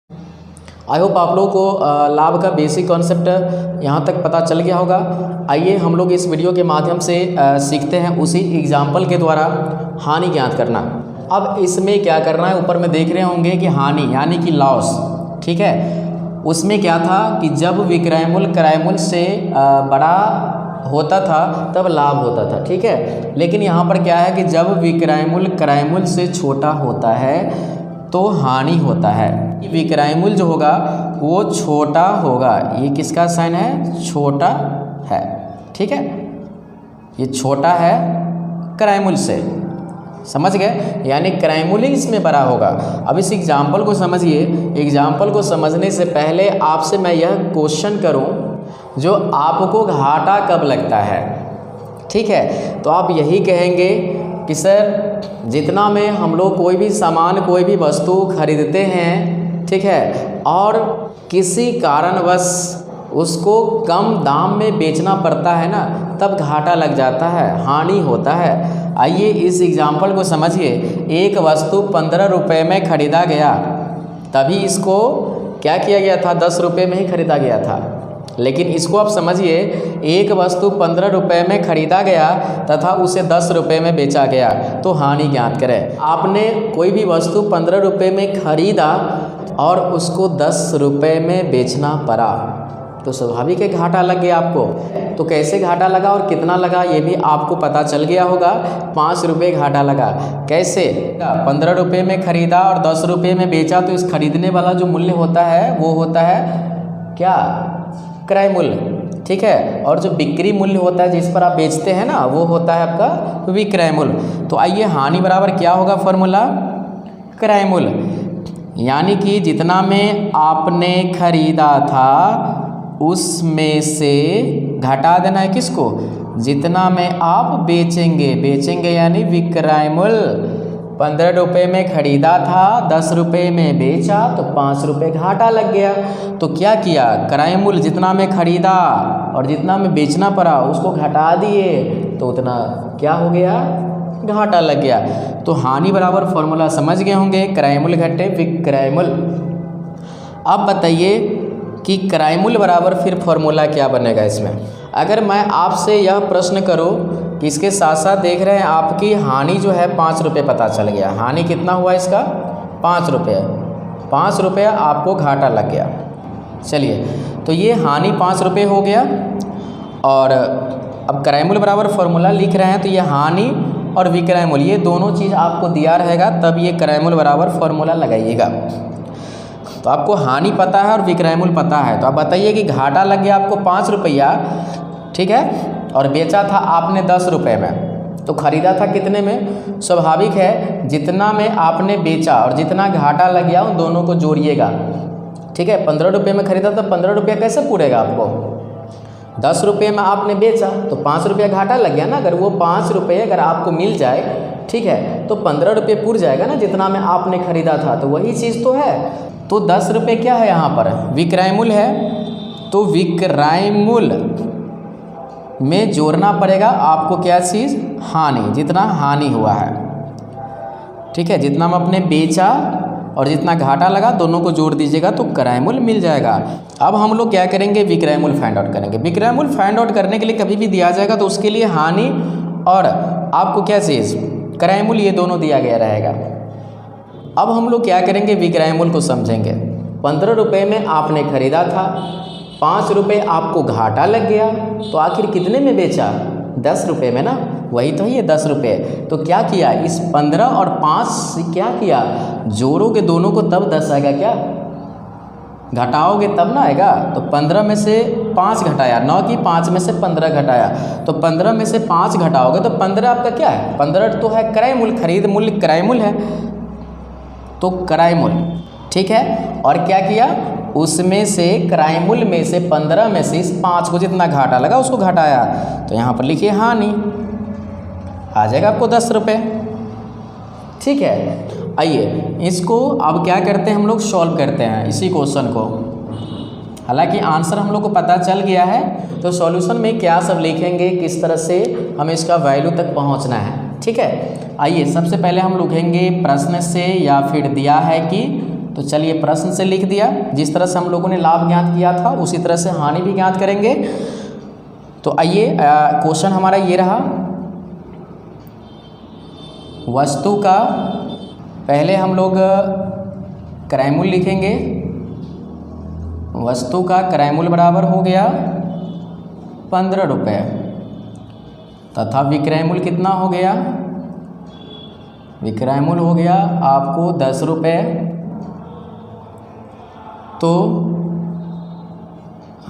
I hope आप लोगों को लाभ का बेसिक कॉन्सेप्ट यहाँ तक पता चल गया होगा। आइए हम लोग इस वीडियो के माध्यम से सीखते हैं उसी एग्जाम्पल के द्वारा हानि ज्ञात करना। अब इसमें क्या करना है, ऊपर में देख रहे होंगे कि हानि यानी कि लॉस, ठीक है। उसमें क्या था कि जब विक्रय मूल्य क्रय मूल्य से बड़ा होता था तब लाभ होता था, ठीक है। लेकिन यहाँ पर क्या है कि जब विक्रय मूल्य क्रय मूल्य से छोटा होता है तो हानि होता है। विक्रय मूल्य जो होगा वो छोटा होगा, ये किसका साइन है, छोटा है, ठीक है। ये छोटा है क्रय मूल्य से, समझ गए, यानी क्रय मूल्य इसमें बड़ा होगा। अब इस एग्जाम्पल को समझिए। एग्जाम्पल को समझने से पहले आपसे मैं यह क्वेश्चन करूं, जो आपको घाटा कब लगता है, ठीक है। तो आप यही कहेंगे कि सर जितना में हम लोग कोई भी सामान कोई भी वस्तु खरीदते हैं, ठीक है, और किसी कारणवश उसको कम दाम में बेचना पड़ता है ना, तब घाटा लग जाता है, हानि होता है। आइए इस एग्जाम्पल को समझिए। एक वस्तु 15 रुपये में खरीदा गया, तभी इसको क्या किया गया था, 10 रुपये में ही खरीदा गया था। लेकिन इसको आप समझिए, एक वस्तु 15 रुपये में खरीदा गया तथा उसे 10 रुपये में बेचा गया, तो हानि ज्ञात करें। आपने कोई भी वस्तु 15 रुपये में खरीदा और उसको 10 रुपये में बेचना पड़ा, तो स्वाभाविक है घाटा लग गया आपको। तो कैसे घाटा लगा और कितना लगा ये भी आपको पता चल गया होगा। 5 रुपये घाटा लगा। कैसे, 15 रुपये में खरीदा और 10 रुपये में बेचा, तो इस खरीदने वाला जो मूल्य होता है वो होता है क्या, क्रय मूल्य, ठीक है। और जो बिक्री मूल्य होता है जिस पर आप बेचते हैं ना, वो होता है आपका विक्रय मूल्य। तो आइए हानि बराबर क्या होगा, फॉर्मूला क्रय मूल्य, यानी कि जितना में आपने खरीदा था उसमें से घटा देना है किसको, जितना में आप बेचेंगे यानी विक्रय मूल्य। 15 रुपये में खरीदा था, 10 रुपये में बेचा, तो 5 रुपये घाटा लग गया। तो क्या किया, क्रय मूल्य जितना में खरीदा और जितना में बेचना पड़ा उसको घटा दिए, तो उतना क्या हो गया, घाटा लग गया। तो हानि बराबर फॉर्मूला समझ गए होंगे, क्रय मूल्य घटे विक्रय मूल्य। अब बताइए कि क्रय मूल्य बराबर फिर फॉर्मूला क्या बनेगा इसमें। अगर मैं आपसे यह प्रश्न करूं कि इसके साथ साथ देख रहे हैं आपकी हानि जो है 5 रुपये पता चल गया, हानि कितना हुआ इसका, 5 रुपये, 5 रुपये आपको घाटा लग गया। चलिए, तो ये हानि 5 रुपये हो गया। और अब क्रय मूल्य बराबर फॉर्मूला लिख रहे हैं, तो ये हानि और विक्रय मूल्य ये दोनों चीज़ आपको दिया रहेगा, तब ये क्रय मूल्य बराबर फॉर्मूला लगाइएगा। तो आपको हानि पता है और विक्रय मूल्य पता है, तो आप बताइए कि घाटा लग गया आपको 5 रुपया, ठीक है, और बेचा था आपने 10 रुपये में, तो खरीदा था कितने में। स्वाभाविक है जितना में आपने बेचा और जितना घाटा लग गया उन दोनों को जोड़िएगा, ठीक है। 15 रुपये में खरीदा तो 15 रुपया कैसे पूरेगा आपको, 10 रुपये में आपने बेचा तो 5 रुपया घाटा लग गया ना। अगर वो 5 रुपये अगर आपको मिल जाए, ठीक है, तो 15 रुपये पूर जाएगा ना जितना में आपने खरीदा था, तो वही चीज़ तो है। तो 10 रुपये क्या है यहाँ पर, विक्रय मूल्य है, तो विक्रय मूल्य में जोड़ना पड़ेगा आपको क्या चीज़, हानि, जितना हानि हुआ है, ठीक है। जितना में आपने बेचा और जितना घाटा लगा दोनों को जोड़ दीजिएगा तो क्रय मूल्य मिल जाएगा। अब हम लोग क्या करेंगे, विक्रय मूल्य फाइंड आउट करेंगे। विक्रय मूल्य फाइंड आउट करने के लिए कभी भी दिया जाएगा तो उसके लिए हानि और आपको क्या चीज़, क्रय मूल्य, ये दोनों दिया गया रहेगा। अब हम लोग क्या करेंगे, विक्रय मूल्य को समझेंगे। 15 रुपये में आपने खरीदा था, 5 रुपये आपको घाटा लग गया, तो आखिर कितने में बेचा, 10 रुपये में ना, वही तो है ये 10 रुपये। तो क्या किया, इस 15 और 5 से क्या किया, जोड़ोगे दोनों को तब 10 आएगा, क्या घटाओगे तब ना आएगा। तो 15 में से 5 घटाया, 9 की 5 में से 15 घटाया, तो 15 में से 5 घटाओगे तो 15 आपका क्या है, 15 तो है क्रय मूल्य, खरीद मूल्य क्रय मूल्य है, तो क्रय मूल्य, ठीक है। और क्या किया, उसमें से क्रय मूल्य में से 15 में से इस 5 को जितना घाटा लगा उसको घटाया, तो यहाँ पर लिखिए हानि, आ जाएगा आपको 10 रुपये, ठीक है। आइए इसको अब क्या करते हैं, हम लोग सॉल्व करते हैं इसी क्वेश्चन को। हालांकि आंसर हम लोग को पता चल गया है, तो सॉल्यूशन में क्या सब लिखेंगे, किस तरह से हमें इसका वैल्यू तक पहुंचना है, ठीक है। आइए सबसे पहले हम लिखेंगे प्रश्न से, या फिर दिया है कि तो चलिए प्रश्न से लिख दिया। जिस तरह से हम लोगों ने लाभ ज्ञात किया था उसी तरह से हानि भी ज्ञात करेंगे। तो आइए क्वेश्चन हमारा ये रहा, वस्तु का पहले हम लोग क्रय मूल्य लिखेंगे। वस्तु का क्रय मूल्य बराबर हो गया 15 रुपये तथा विक्रय मूल्य कितना हो गया, विक्रय मूल्य हो गया आपको 10 रुपये। तो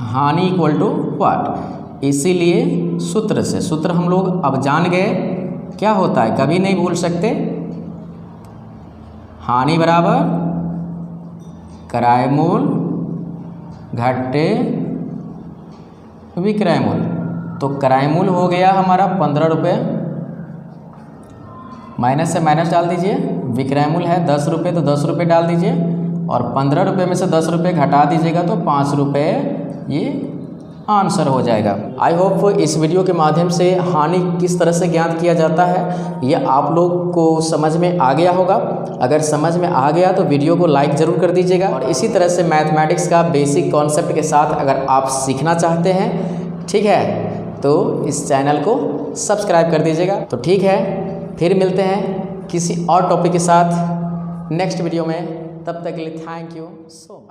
हानि इक्वल टू व्हाट, इसीलिए सूत्र हम लोग अब जान गए क्या होता है, कभी नहीं भूल सकते। हानि बराबर क्रय मूल्य घटे विक्रय मूल्य। तो क्रय मूल्य हो गया हमारा 15 रुपये, माइनस से माइनस डाल दीजिए। विक्रय मूल्य है 10 रुपये तो 10 रुपये डाल दीजिए और 15 रुपये में से 10 रुपये घटा दीजिएगा तो 5 रुपये ये आंसर हो जाएगा। आई होप इस वीडियो के माध्यम से हानि किस तरह से ज्ञात किया जाता है यह आप लोग को समझ में आ गया होगा। अगर समझ में आ गया तो वीडियो को लाइक ज़रूर कर दीजिएगा और इसी तरह से मैथमेटिक्स का बेसिक कॉन्सेप्ट के साथ अगर आप सीखना चाहते हैं, ठीक है, तो इस चैनल को सब्सक्राइब कर दीजिएगा। तो ठीक है, फिर मिलते हैं किसी और टॉपिक के साथ नेक्स्ट वीडियो में। तब तक के लिए थैंक यू सो मच।